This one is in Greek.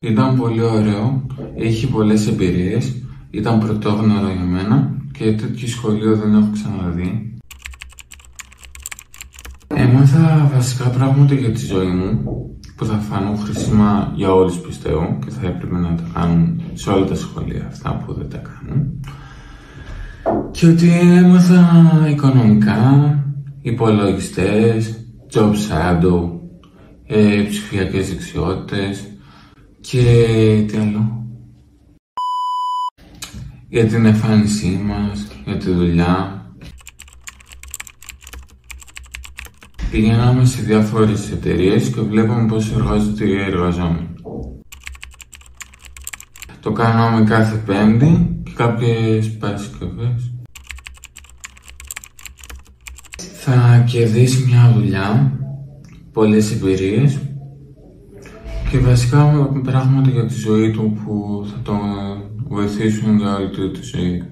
Ήταν πολύ ωραίο, είχε πολλές εμπειρίες, ήταν πρωτόγνωρο για μένα και τέτοιο σχολείο δεν έχω ξαναδεί. Έμαθα βασικά πράγματα για τη ζωή μου που θα φανούν χρήσιμα για όλους, πιστεύω, και θα έπρεπε να τα κάνουν σε όλα τα σχολεία αυτά που δεν τα κάνουν. Και ότι έμαθα οικονομικά, υπολογιστές, job shadow, ψηφιακές δεξιότητες και τι άλλο. Για την εμφάνισή μας, για τη δουλειά. Πηγαίναμε σε διάφορες εταιρείες και βλέπαμε πώς εργάζονται οι εργαζόμενοι. Το κάναμε κάθε Πέμπτη και κάποιες Παρασκευές. Θα κερδίσει μια δουλειά, πολλές εμπειρίες και βασικά πράγματα για τη ζωή του που θα τον βοηθήσουν για όλη του τη ζωή.